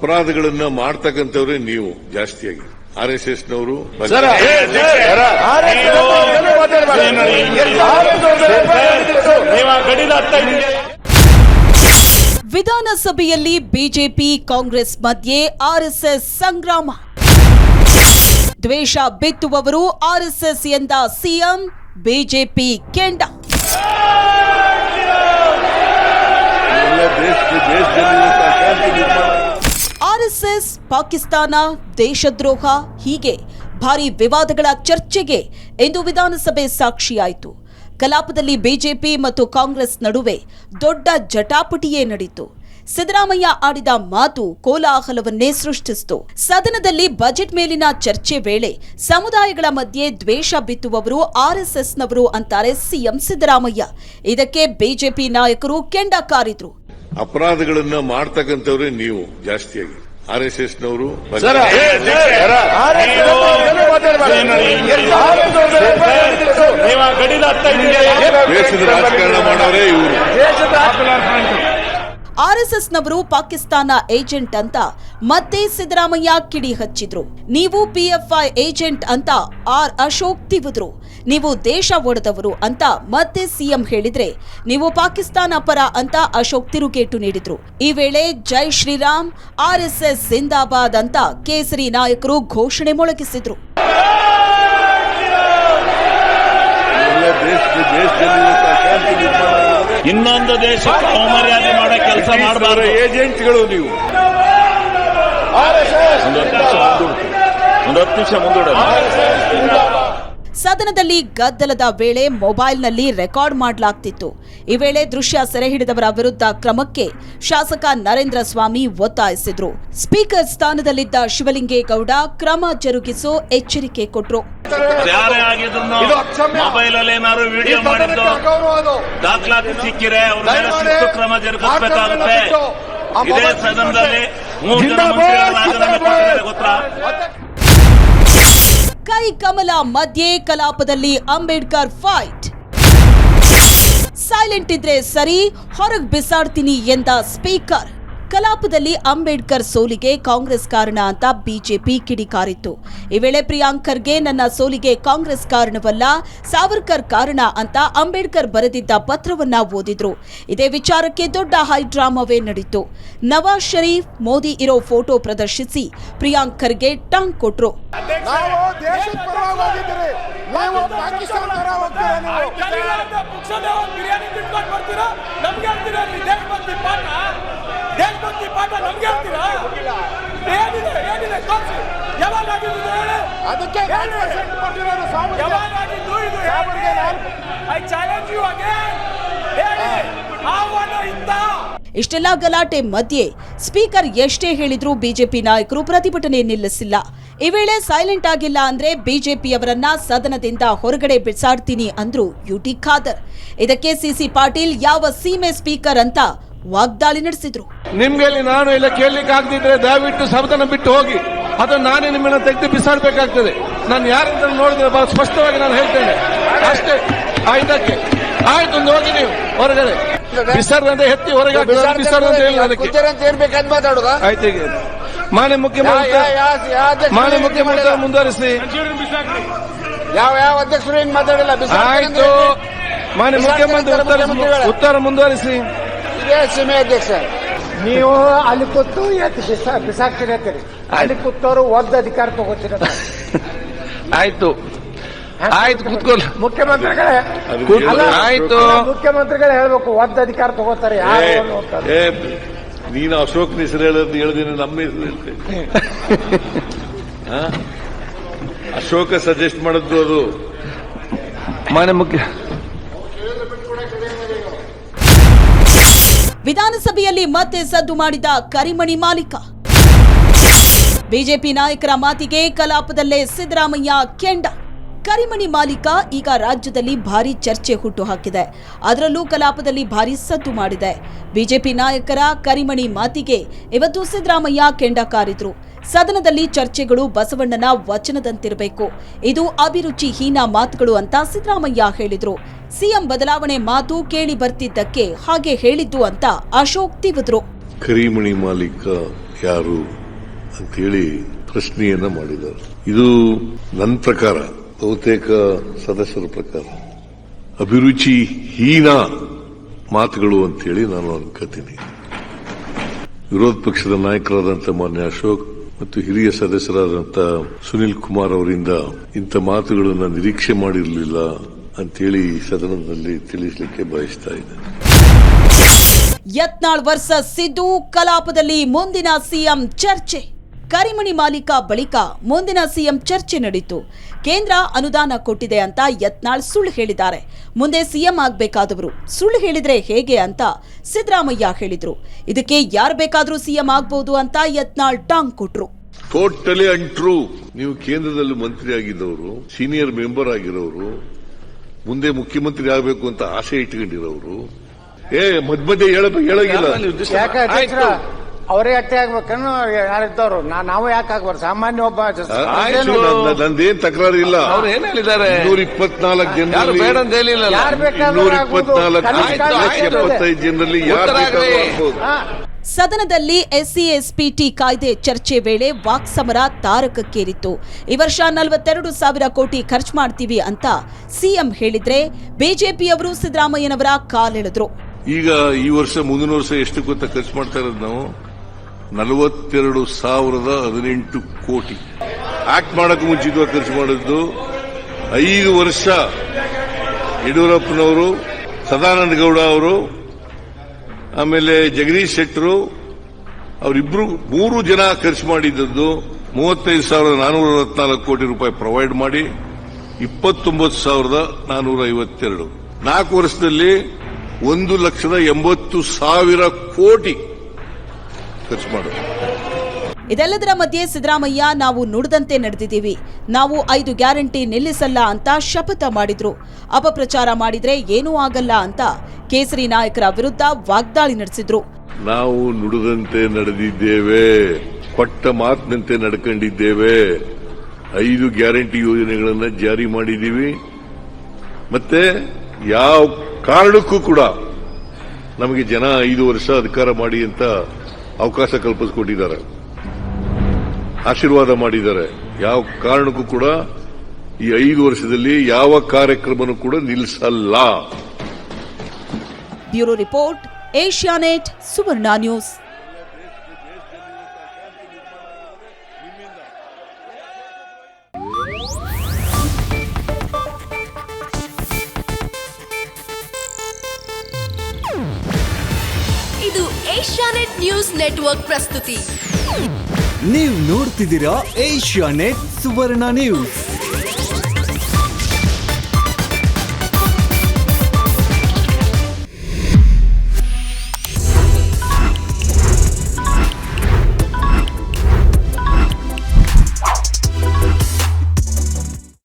ಅಪರಾಧಗಳನ್ನ ಮಾಡ್ತಕ್ಕಂಥವ್ರೆ ನೀವು ಜಾಸ್ತಿಯಾಗಿ ಆರ್ಎಸ್ಎಸ್ ನವರು ವಿಧಾನಸಭೆಯಲ್ಲಿ ಬಿಜೆಪಿ ಕಾಂಗ್ರೆಸ್ ಮಧ್ಯೆ ಆರ್ಎಸ್ಎಸ್ ಸಂಗ್ರಾಮ. ದ್ವೇಷ ಬಿತ್ತುವವರು ಆರ್ಎಸ್ಎಸ್ ಎಂದ ಸಿಎಂ, ಬಿಜೆಪಿ ಕೆಂಡ. ಆರ್ಎಸ್ಎಸ್ ಪಾಕಿಸ್ತಾನ ದೇಶದ್ರೋಹ ಹೀಗೆ ಭಾರಿ ವಿವಾದಗಳ ಚರ್ಚೆಗೆ ಇಂದು ವಿಧಾನಸಭೆ ಸಾಕ್ಷಿಯಾಯಿತು. ಕಲಾಪದಲ್ಲಿ ಬಿಜೆಪಿ ಮತ್ತು ಕಾಂಗ್ರೆಸ್ ನಡುವೆ ದೊಡ್ಡ ಜಟಾಪಟಿಯೇ ನಡೆಯಿತು. ಸಿದ್ದರಾಮಯ್ಯ ಆಡಿದ ಮಾತು ಕೋಲಾಹಲವನ್ನೇ ಸೃಷ್ಟಿಸಿತು. ಸದನದಲ್ಲಿ ಬಜೆಟ್ ಮೇಲಿನ ಚರ್ಚೆ ವೇಳೆ ಸಮುದಾಯಗಳ ಮಧ್ಯೆ ದ್ವೇಷ ಬಿತ್ತುವವರು ಆರ್ಎಸ್ಎಸ್ನವರು ಅಂತಾರೆ ಸಿಎಂ ಸಿದ್ದರಾಮಯ್ಯ. ಇದಕ್ಕೆ ಬಿಜೆಪಿ ನಾಯಕರು ಕೆಂಡ ಕಾರಿದ್ರು. ಅಪರಾಧಗಳನ್ನ ಮಾಡ್ತಕ್ಕಂಥವ್ರೆ ನೀವು ಜಾಸ್ತಿಯಾಗಿ ಆರ್ಎಸ್ಎಸ್ ನವರು ದೇಶದ ರಾಜಕಾರಣ ಮಾಡೋರೇ ಇವರು. ಆರ್ಎಸ್ಎಸ್ನವರು ಪಾಕಿಸ್ತಾನ ಏಜೆಂಟ್ ಅಂತ ಮತ್ತೆ ಸಿದ್ದರಾಮಯ್ಯ ಕಿಡಿ ಹಚ್ಚಿದ್ರು. ನೀವು ಪಿಎಫ್ಐ ಏಜೆಂಟ್ ಅಂತ ಅಶೋಕ್ ತಿವಿದ್ರು. ನೀವು ದೇಶ ಒಡೆದವರು ಅಂತ ಮತ್ತೆ ಸಿಎಂ ಹೇಳಿದ್ರೆ, ನೀವು ಪಾಕಿಸ್ತಾನ ಪರ ಅಂತ ಅಶೋಕ್ ತಿರುಗೇಟು ನೀಡಿದ್ರು. ಈ ವೇಳೆ ಜೈ ಶ್ರೀರಾಮ್, ಆರ್ಎಸ್ಎಸ್ ಜಿಂದಾಬಾದ್ ಅಂತ ಕೇಸರಿ ನಾಯಕರು ಘೋಷಣೆ ಮೊಳಗಿಸಿದ್ರು. ಇನ್ನೊಂದು ದೇಶಕ್ಕೆ ಅವಮರ್ಯಾದೆ ಮಾಡೋ ಕೆಲಸ ಮಾಡಬಾರದು. ಏಜೆಂಟ್ಗಳು ನೀವು. ಒಂದು 10 ನಿಮಿಷ ಮುಂದೂಡ. ಸದನದಲ್ಲಿ ಗದ್ದಲದ ವೇಳೆ ಮೊಬೈಲ್ನಲ್ಲಿ ರೆಕಾರ್ಡ್ ಮಾಡಲಾಗ್ತಿತ್ತು. ಈ ವೇಳೆ ದೃಶ್ಯ ಸೆರೆ ಹಿಡಿದವರ ವಿರುದ್ಧ ಕ್ರಮಕ್ಕೆ ಶಾಸಕ ನರೇಂದ್ರ ಸ್ವಾಮಿ ಒತ್ತಾಯಿಸಿದ್ರು. ಸ್ಪೀಕರ್ ಸ್ಥಾನದಲ್ಲಿದ್ದ ಶಿವಲಿಂಗೇಗೌಡ ಕ್ರಮ ಜರುಗಿಸೋ ಎಚ್ಚರಿಕೆ ಕೊಟ್ರು. ಯಾರೇ ಆಗಿದ್ರು ಮೊಬೈಲ್ ಅಲ್ಲಿ ಏನಾದ್ರು ವಿಡಿಯೋ ಮಾಡಿದ್ದು ದಾಖಲಾತಿ ಸಿಕ್ಕಿರೆ ಅವ್ರ ಮೇಲೆ ಶಿಸ್ತು ಕ್ರಮ ಜರುಗಿಸಬೇಕಾಗುತ್ತೆ. ಇದೇ ಸದನದಲ್ಲಿ 3 ಜನ ಮಂತ್ರಿಗಳ ರಾಜೀನಾಮೆ ಕೊಟ್ಟಿದ್ದಾರೆ ಗೊತ್ತಾ? ಕೈ ಕಮಲ ಮಧ್ಯೆ ಕಲಾಪದಲ್ಲಿ ಅಂಬೇಡ್ಕರ್ ಫೈಟ್. ಸೈಲೆಂಟ್ ಇದ್ರೆ ಸರಿ, ಹೊರಗ್ ಬಿಸಾಡ್ತೀನಿ ಎಂದ ಸ್ಪೀಕರ್. ಕಲಾಪದಲ್ಲಿ ಅಂಬೇಡ್ಕರ್ ಸೋಲಿಗೆ ಕಾಂಗ್ರೆಸ್ ಕಾರಣ ಅಂತ ಬಿಜೆಪಿ ಕಿಡಿಕಾರಿತ್ತು. ಈ ವೇಳೆ ಪ್ರಿಯಾಂಕ್ ಖರ್ಗೆ ನನ್ನ ಸೋಲಿಗೆ ಕಾಂಗ್ರೆಸ್ ಕಾರಣವಲ್ಲ, ಸಾವರ್ಕರ್ ಕಾರಣ ಅಂತ ಅಂಬೇಡ್ಕರ್ ಬರೆದಿದ್ದ ಪತ್ರವನ್ನ ಓದಿದ್ರು. ಇದೇ ವಿಚಾರಕ್ಕೆ ದೊಡ್ಡ ಹೈಡ್ರಾಮಾವೇ ನಡೀತು. ನವಾಜ್ ಶರೀಫ್, ಮೋದಿ ಇರೋ ಫೋಟೋ ಪ್ರದರ್ಶಿಸಿ ಪ್ರಿಯಾಂಕ್ ಖರ್ಗೆ ಟಾಂಗ್ ಕೊಟ್ರು. ಇಷ್ಟೆಲ್ಲ ಗಲಾಟೆ ಮಧ್ಯೆ ಸ್ಪೀಕರ್ ಎಷ್ಟೇ ಹೇಳಿದ್ರೂ ಬಿಜೆಪಿ ನಾಯಕರು ಪ್ರತಿಭಟನೆ ನಿಲ್ಲಿಸಿಲ್ಲ. ಈ ವೇಳೆ ಸೈಲೆಂಟ್ ಆಗಿಲ್ಲ ಅಂದ್ರೆ ಬಿಜೆಪಿಯವರನ್ನ ಸದನದಿಂದ ಹೊರಗಡೆ ಬಿಸಾಡ್ತೀನಿ ಅಂದ್ರು ಯುಟಿ ಖಾದರ್. ಇದಕ್ಕೆ ಸಿಸಿ ಪಾಟೀಲ್ ಯಾವ ಸೀಮೆ ಸ್ಪೀಕರ್ ಅಂತ ವಾಗ್ದಾಳಿ ನಡೆಸಿದ್ರು. ನಿಮ್ಗೆ ನಾನು ಇಲ್ಲ ಕೇಳಲಿಕ್ಕೆ ಆಗದಿದ್ರೆ ದಯವಿಟ್ಟು ಸದನ ಬಿಟ್ಟು ಹೋಗಿ, ಅದನ್ನ ನಾನೇ ನಿಮ್ಮನ್ನ ತೆಗೆದು ಬಿಸಾಡಬೇಕಾಗ್ತದೆ. ನಾನು ಯಾರಂತ ನೋಡಿದ್ರೆ ಬಹಳ ಸ್ಪಷ್ಟವಾಗಿ ನಾನು ಹೇಳ್ತೇನೆ ಅಷ್ಟೇ. ಇದಕ್ಕೆ ಆಯ್ತು, ಒಂದು ಹೋಗಿ ನೀವು ಹೊರಗಡೆ ಬಿಸಾಡಂತೆ ಎತ್ತಿ ಹೊರಗೆ ಬಿಸಾಡಂತ ಹೇಳಿ ಅದಕ್ಕೆ ಆಯ್ತು. ಈಗ ಮಾನ್ಯ ಮುಖ್ಯಮಂತ್ರಿ ಮುಂದುವರಿಸಿ. ಯಾವ ಅಧ್ಯಕ್ಷರು ಏನ್ ಮಾತಾಡಿಲ್ಲ. ಆಯ್ತು, ಮಾನ್ಯ ಮುಖ್ಯಮಂತ್ರಿ ಉತ್ತರ ಮುಂದುವರಿಸಿ. ಇದೇ ಸೀಮೆ ಅಧ್ಯಕ್ಷ. ನೀವು ಅಲ್ಲಿ ಕೂತು ಬಿಸಾಕ್ತಿರತ್ತೀರಿ, ಅಲ್ಲಿ ಕೂತವರು ಒದ್ದು ಅಧಿಕಾರ ತಗೋತೀರ. ಆಯ್ತು ಆಯ್ತು, ಕೂತ್ಕೊಳ್ಳಿ. ಮುಖ್ಯಮಂತ್ರಿಗಳೇ ಆಯ್ತು, ಮುಖ್ಯಮಂತ್ರಿಗಳೇ ಹೇಳ್ಬೇಕು ಒದ್ದು ಅಧಿಕಾರ ತಗೋತಾರೆ. ನೀನು ಅಶೋಕ್ ಹೆಸರು ಹೇಳೋದು ಹೇಳಿದೀನಿ, ನಮ್ಮ ಹೆಸರು ಹೇಳ್ತೇನೆ. ಅಶೋಕ ಸಜೆಸ್ಟ್ ಮಾಡಿದ್ದು ಅದು. ಮಾನ್ಯ ಮುಖ್ಯ ವಿಧಾನಸಭೆಯಲ್ಲಿ ಮತ್ತೆ ಸದ್ದು ಮಾಡಿದ ಕರಿಮಣಿ ಮಾಲೀಕ. ಬಿಜೆಪಿ ನಾಯಕರ ಮಾತಿಗೆ ಕಲಾಪದಲ್ಲೇ ಸಿದ್ದರಾಮಯ್ಯ ಕೆಂಡ. ಕರಿಮಣಿ ಮಾಲೀಕ ಈಗ ರಾಜ್ಯದಲ್ಲಿ ಭಾರಿ ಚರ್ಚೆ ಹುಟ್ಟುಹಾಕಿದೆ. ಅದರಲ್ಲೂ ಕಲಾಪದಲ್ಲಿ ಭಾರಿ ಸದ್ದು ಮಾಡಿದೆ. ಬಿಜೆಪಿ ನಾಯಕರ ಕರಿಮಣಿ ಮಾತಿಗೆ ಇವತ್ತು ಸಿದ್ದರಾಮಯ್ಯ ಕೆಂಡ ಕಾರಿದ್ರು. ಸದನದಲ್ಲಿ ಚರ್ಚೆಗಳು ಬಸವಣ್ಣನ ವಚನದಂತಿರಬೇಕು, ಇದು ಅಭಿರುಚಿಹೀನ ಮಾತುಗಳು ಅಂತ ಸಿದ್ದರಾಮಯ್ಯ ಹೇಳಿದ್ರು. ಸಿಎಂ ಬದಲಾವಣೆ ಮಾತು ಕೇಳಿ ಬರ್ತಿದ್ದಕ್ಕೆ ಹಾಗೆ ಹೇಳಿದ್ದು ಅಂತ ಅಶೋಕ್ ತಿವಿದ್ರು. ಕರಿಮಣಿ ಮಾಲೀಕ ಯಾರು ಅಂತೇಳಿ ಪ್ರಶ್ನೆಯನ್ನ ಮಾಡಿದ್ದಾರೆ. ಇದು ನನ್ನ ಪ್ರಕಾರ, ಬಹುತೇಕ ಸದಸ್ಯರ ಪ್ರಕಾರ ಅಭಿರುಚಿ ಹೀನ ಮಾತುಗಳು ಅಂತೇಳಿ ನಾನು ಅನ್ಕೋತೀನಿ. ವಿರೋಧ ಪಕ್ಷದ ನಾಯಕರಾದಂಥ ಮಾನ್ಯ ಅಶೋಕ್ ಮತ್ತು ಹಿರಿಯ ಸದಸ್ಯರಾದಂಥ ಸುನಿಲ್ ಕುಮಾರ್ ಅವರಿಂದ ಇಂಥ ಮಾತುಗಳನ್ನು ನಿರೀಕ್ಷೆ ಮಾಡಿರಲಿಲ್ಲ ಅಂತೇಳಿ ಸದನದಲ್ಲಿ ತಿಳಿಸಲಿಕ್ಕೆ ಬಯಸ್ತಾ ಇದ್ದೇನೆ. ಯತ್ನಾಳ್ ವರ್ಸಸ್ ಸಿದ್ದು ಕಲಾಪದಲ್ಲಿ ಮುಂದಿನ ಸಿಎಂ ಚರ್ಚೆ. ಕರಿಮಣಿ ಮಾಲೀಕ ಬಳಿಕ ಮುಂದಿನ ಸಿಎಂ ಚರ್ಚೆ ನಡೆಯಿತು. ಕೇಂದ್ರ ಅನುದಾನ ಕೊಟ್ಟಿದೆ ಅಂತ ಯತ್ನಾಳ್ ಸುಳ್ಳು ಹೇಳಿದ್ದಾರೆ. ಮುಂದೆ ಸಿಎಂ ಆಗಬೇಕಾದವರು ಸುಳ್ಳು ಹೇಳಿದ್ರೆ ಹೇಗೆ ಅಂತ ಸಿದ್ದರಾಮಯ್ಯ ಹೇಳಿದ್ರು. ಇದಕ್ಕೆ ಯಾರು ಬೇಕಾದ್ರೂ ಸಿಎಂ ಆಗಬಹುದು ಅಂತ ಯತ್ನಾಳ್ ಟಾಂಗ್ ಕೊಟ್ರು. ಟೋಟಲಿ ಅಂಟ್ರೂ. ನೀವು ಕೇಂದ್ರದಲ್ಲಿ ಮಂತ್ರಿ ಆಗಿದ್ದವರು, ಸೀನಿಯರ್ ಮೆಂಬರ್ ಆಗಿರೋರು, ಮುಂದೆ ಮುಖ್ಯಮಂತ್ರಿ ಆಗಬೇಕು ಅಂತ ಆಸೆ ಇಟ್ಕೊಂಡಿರೋರು, ಮಧ್ಯ ಹೇಳಗಿಲ್ಲ. ಯಾಕೆ ಅಧ್ಯಕ್ಷರ ಅವರೇ ಅಟ್ಟೆ ಆಗ್ಬೇಕನ್ನು ಯಾರಿದ್ದವರು ನಾವು ಯಾಕೆ ಆಗ್ಬಾರ್ದು? ಸಾಮಾನ್ಯ ಒಬ್ಬ ನಂದೇನ್ ತಕರಾರು ಇಲ್ಲ. ಅವ್ರು ಏನ್ ಹೇಳಿದ್ದಾರೆ? 224 ಜನರಲ್ಲಿ ಬೇಡ ಅಂತ ಹೇಳಿಲ್ಲ. 224,75 ಜನರಲ್ಲಿ ಯಾರು ಬೇಕಾದ್ರೂ ಆಗ್ಬೋದು. ಸದನದಲ್ಲಿ ಎಸ್ಸಿ-ಎಸ್ಪಿಟಿ ಕಾಯ್ದೆ ಚರ್ಚೆ ವೇಳೆ ವಾಕ್ಸಮರ ತಾರಕಕ್ಕೇರಿತ್ತು. ಈ ವರ್ಷ 42,000 ಕೋಟಿ ಖರ್ಚು ಮಾಡ್ತೀವಿ ಅಂತ ಸಿಎಂ ಹೇಳಿದ್ರೆ ಬಿಜೆಪಿಯವರು ಸಿದ್ದರಾಮಯ್ಯನವರ ಕಾಲೆಳೆದ್ರು. ಈಗ ಈ ವರ್ಷ ಮುಂದಿನ ವರ್ಷ ಎಷ್ಟು ಗೊತ್ತಾ ಖರ್ಚು ಮಾಡ್ತಾ ಇರೋದು ನಾವು? 42,018 ಕೋಟಿ. ಆಕ್ಟ್ ಮಾಡಕ್ಕೆ ಮುಂಚಿತವಾಗಿ ಖರ್ಚು ಮಾಡಿದ್ದು 5 ವರ್ಷ ಯಡಿಯೂರಪ್ಪನವರು, ಸದಾನಂದ ಗೌಡ ಅವರು, ಆಮೇಲೆ ಜಗದೀಶ್ ಶೆಟ್ಟರು ಅವರಿಬ್ರು 3 ಜನ ಖರ್ಚು ಮಾಡಿದ್ದದ್ದು 35,464 ಕೋಟಿ ರೂಪಾಯಿ ಪ್ರೊವೈಡ್ ಮಾಡಿ 29,452. 4 ವರ್ಷದಲ್ಲಿ 1,80,000 ಕೋಟಿ ಖರ್ಚು ಮಾಡೋದು. ಇದೆಲ್ಲದರ ಮಧ್ಯೆ ಸಿದ್ದರಾಮಯ್ಯ ನಾವು ನುಡಿದಂತೆ ನಡೆದಿದ್ದೀವಿ, ನಾವು 5 ಗ್ಯಾರಂಟಿ ನಿಲ್ಲಿಸಲ್ಲ ಅಂತ ಶಪಥ ಮಾಡಿದ್ರು. ಅಪಪ್ರಚಾರ ಮಾಡಿದ್ರೆ ಏನೂ ಆಗಲ್ಲ ಅಂತ ಕೇಸರಿ ನಾಯಕರ ವಿರುದ್ಧ ವಾಗ್ದಾಳಿ ನಡೆಸಿದ್ರು. ನಾವು ನುಡಿದಂತೆ ನಡೆದಿದ್ದೇವೆ, ಕೊಟ್ಟ ಮಾತಿನಂತೆ ನಡ್ಕೊಂಡಿದ್ದೇವೆ, 5 ಗ್ಯಾರಂಟಿ ಯೋಜನೆಗಳನ್ನು ಜಾರಿ ಮಾಡಿದ್ದೀವಿ. ಮತ್ತೆ ಯಾವ ಕಾರಣಕ್ಕೂ ಕೂಡ ನಮಗೆ ಜನ 5 ವರ್ಷ ಅಧಿಕಾರ ಮಾಡಿ ಅಂತ ಅವಕಾಶ ಕಲ್ಪಿಸಿಕೊಟ್ಟಿದ್ದಾರೆ, ಆಶೀರ್ವಾದ ಮಾಡಿದ್ದಾರೆ. ಯಾವ ಕಾರಣಕ್ಕೂ ಕೂಡ ಈ 5 ವರ್ಷದಲ್ಲಿ ಯಾವ ಕಾರ್ಯಕ್ರಮನೂ ಕೂಡ ನಿಲ್ಲಿಸಲ್ಲ. ಬ್ಯೂರೋ ರಿಪೋರ್ಟ್, ಏಷ್ಯಾನೆಟ್ ಸುವರ್ಣ ನ್ಯೂಸ್. ಇದು ಏಷ್ಯಾನೆಟ್ ನ್ಯೂಸ್ ನೆಟ್ವರ್ಕ್ ಪ್ರಸ್ತುತಿ. ನೀವು ನೋಡ್ತಿದ್ದೀರಾ ಏಷ್ಯಾನೆಟ್ ಸುವರ್ಣ ನ್ಯೂಸ್.